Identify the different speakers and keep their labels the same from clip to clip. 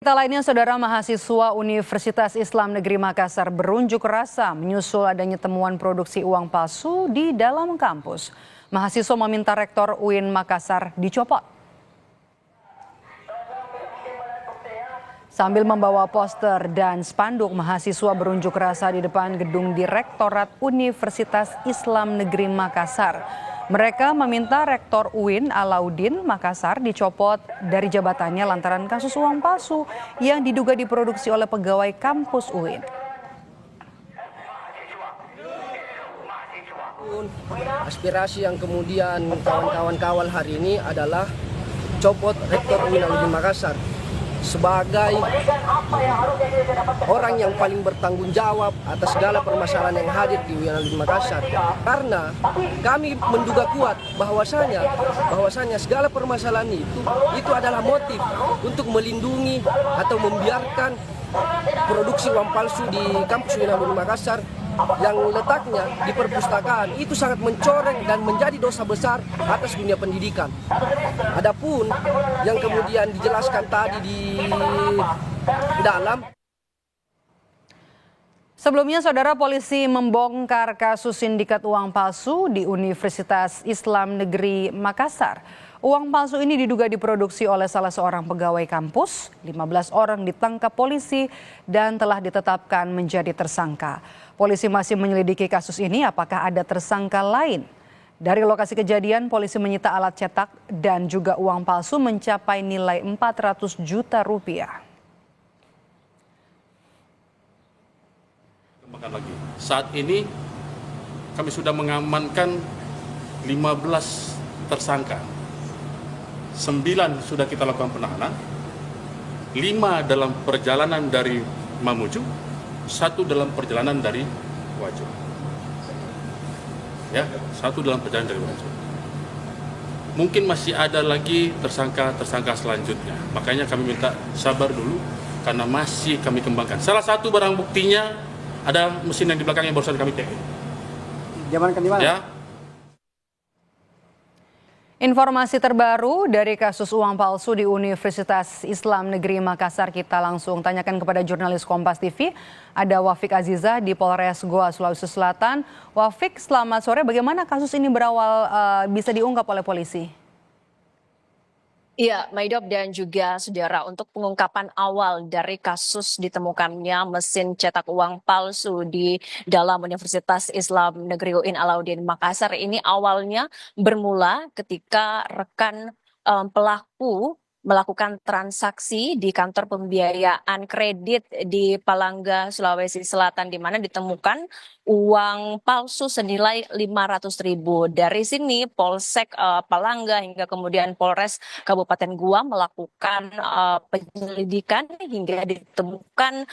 Speaker 1: Berita lainnya, saudara, mahasiswa Universitas Islam Negeri Makassar berunjuk rasa menyusul adanya temuan produksi uang palsu di dalam kampus. Mahasiswa meminta Rektor UIN Makassar dicopot. Sambil membawa poster dan spanduk, mahasiswa berunjuk rasa di depan gedung Direktorat Universitas Islam Negeri Makassar. Mereka meminta Rektor UIN Alauddin Makassar dicopot dari jabatannya lantaran kasus uang palsu yang diduga diproduksi oleh pegawai kampus UIN.
Speaker 2: Aspirasi yang kemudian kawan-kawan kawal hari ini adalah copot Rektor UIN Alauddin Makassar sebagai orang yang paling bertanggung jawab atas segala permasalahan yang hadir di UIN Alauddin Makassar. Karena kami menduga kuat bahwasanya segala permasalahan itu adalah motif untuk melindungi atau membiarkan produksi uang palsu di kampus UIN Alauddin Makassar yang letaknya di perpustakaan. Itu sangat mencoreng dan menjadi dosa besar atas dunia pendidikan. Adapun yang kemudian dijelaskan tadi di dalam.
Speaker 1: Sebelumnya, saudara, polisi membongkar kasus sindikat uang palsu di Universitas Islam Negeri Makassar. Uang palsu ini diduga diproduksi oleh salah seorang pegawai kampus. 15 orang ditangkap polisi dan telah ditetapkan menjadi tersangka. Polisi masih menyelidiki kasus ini apakah ada tersangka lain. Dari lokasi kejadian, polisi menyita alat cetak dan juga uang palsu mencapai nilai 400 juta rupiah.
Speaker 3: Lagi. Saat ini kami sudah mengamankan 15 tersangka. 9 sudah kita lakukan penahanan, 5 dalam perjalanan dari Mamuju, 1 dalam perjalanan dari Wajo. Ya, 1 dalam perjalanan dari Wajo. Mungkin masih ada lagi tersangka selanjutnya. Makanya kami minta sabar dulu karena masih kami kembangkan. Salah satu barang buktinya ada mesin yang di belakang yang barusan kami cek.
Speaker 2: Diamankan di mana?
Speaker 3: Ya.
Speaker 1: Informasi terbaru dari kasus uang palsu di Universitas Islam Negeri Makassar kita langsung tanyakan kepada jurnalis Kompas TV. Ada Wafik Aziza di Polres Goa, Sulawesi Selatan. Wafik, selamat sore. Bagaimana kasus ini berawal bisa diungkap oleh polisi?
Speaker 4: Iya, Maidop dan juga saudara, untuk pengungkapan awal dari kasus ditemukannya mesin cetak uang palsu di dalam Universitas Islam Negeri UIN Alauddin Makassar ini awalnya bermula ketika rekan pelaku melakukan transaksi di kantor pembiayaan kredit di Palangga, Sulawesi Selatan, di mana ditemukan uang palsu senilai 500.000. Dari sini Polsek Palangga hingga kemudian Polres Kabupaten Goa melakukan penyelidikan hingga ditemukan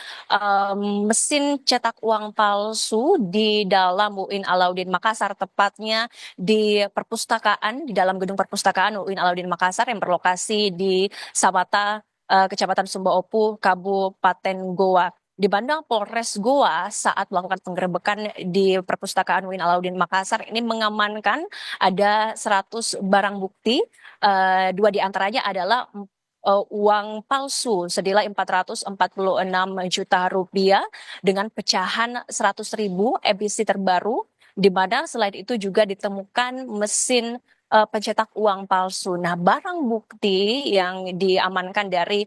Speaker 4: mesin cetak uang palsu di dalam UIN Alauddin Makassar, tepatnya di perpustakaan, di dalam gedung perpustakaan UIN Alauddin Makassar yang berlokasi di Sabata, Kecamatan Sumba Opu, Kabupaten Goa. Di mana Polres Goa saat melakukan penggerebekan di perpustakaan UIN Alauddin Makassar ini mengamankan ada 100 barang bukti, 2 diantaranya adalah uang palsu senilai 446 juta rupiah dengan pecahan 100.000 edisi terbaru, di mana selain itu juga ditemukan mesin pencetak uang palsu. Nah, barang bukti yang diamankan dari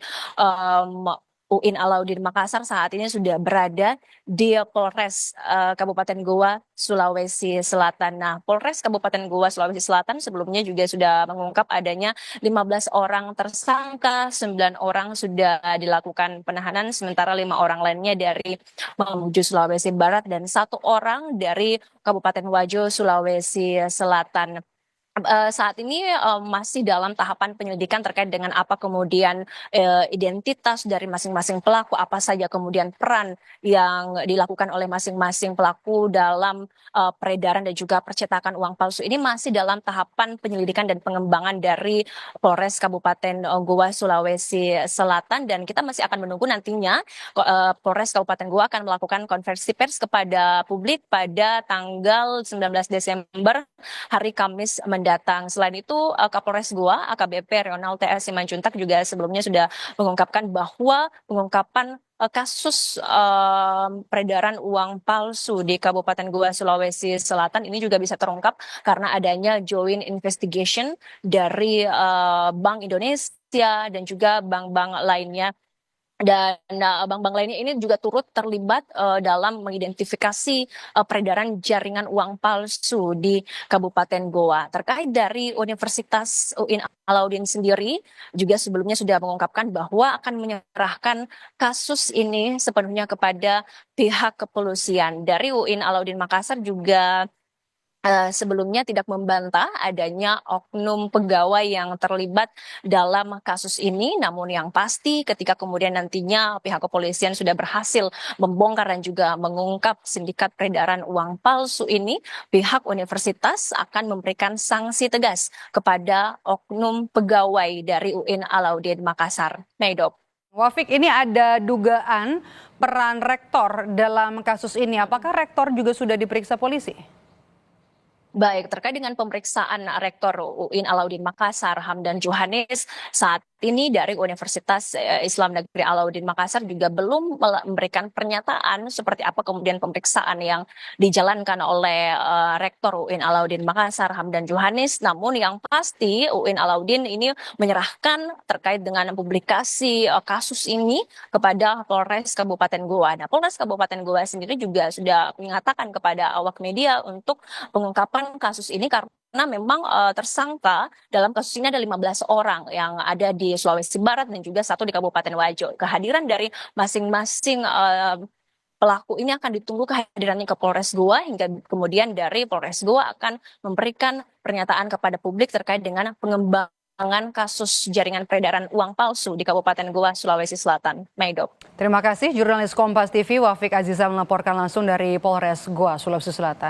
Speaker 4: UIN Alauddin Makassar saat ini sudah berada di Polres Kabupaten Goa, Sulawesi Selatan. Nah, Polres Kabupaten Goa, Sulawesi Selatan sebelumnya juga sudah mengungkap adanya 15 orang tersangka, 9 orang sudah dilakukan penahanan, sementara 5 orang lainnya dari Mamuju, Sulawesi Barat, dan 1 orang dari Kabupaten Wajo, Sulawesi Selatan. Saat ini masih dalam tahapan penyelidikan terkait dengan apa kemudian identitas dari masing-masing pelaku, apa saja kemudian peran yang dilakukan oleh masing-masing pelaku dalam peredaran dan juga percetakan uang palsu. Ini masih dalam tahapan penyelidikan dan pengembangan dari Polres Kabupaten Goa, Sulawesi Selatan, dan kita masih akan menunggu nantinya Polres Kabupaten Goa akan melakukan konversi pers kepada publik pada tanggal 19 Desember hari Kamis mendatang. mendatang. Selain itu, Kapolres Goa AKBP Ronald TS Simanjuntak juga sebelumnya sudah mengungkapkan bahwa pengungkapan kasus peredaran uang palsu di Kabupaten Goa, Sulawesi Selatan ini juga bisa terungkap karena adanya joint investigation dari Bank Indonesia dan juga bank-bank lainnya. Dan bank-bank lainnya ini juga turut terlibat dalam mengidentifikasi peredaran jaringan uang palsu di Kabupaten Goa. Terkait dari Universitas UIN Alauddin sendiri juga sebelumnya sudah mengungkapkan bahwa akan menyerahkan kasus ini sepenuhnya kepada pihak kepolisian. Dari UIN Alauddin Makassar juga sebelumnya tidak membantah adanya oknum pegawai yang terlibat dalam kasus ini, namun yang pasti ketika kemudian nantinya pihak kepolisian sudah berhasil membongkar dan juga mengungkap sindikat peredaran uang palsu ini, pihak universitas akan memberikan sanksi tegas kepada oknum pegawai dari UIN Alauddin Makassar. Meidop.
Speaker 1: Wafik, ini ada dugaan peran rektor dalam kasus ini. Apakah rektor juga sudah diperiksa polisi?
Speaker 4: Baik, terkait dengan pemeriksaan Rektor UIN Alauddin Makassar, Hamdan Johannes, saat ini dari Universitas Islam Negeri Alauddin Makassar juga belum memberikan pernyataan seperti apa kemudian pemeriksaan yang dijalankan oleh Rektor UIN Alauddin Makassar, Hamdan Johannes. Namun yang pasti UIN Alauddin ini menyerahkan terkait dengan publikasi kasus ini kepada Polres Kabupaten Goa. Nah, Polres Kabupaten Goa sendiri juga sudah mengatakan kepada awak media untuk pengungkapan kasus ini karena memang tersangka dalam kasus ini ada 15 orang yang ada di Sulawesi Barat dan juga satu di Kabupaten Wajo. Kehadiran dari masing-masing pelaku ini akan ditunggu kehadirannya ke Polres Goa hingga kemudian dari Polres Goa akan memberikan pernyataan kepada publik terkait dengan pengembangan kasus jaringan peredaran uang palsu di Kabupaten Goa, Sulawesi Selatan. Meidop.
Speaker 1: Terima kasih jurnalis Kompas TV Wafik Aziza melaporkan langsung dari Polres Goa, Sulawesi Selatan.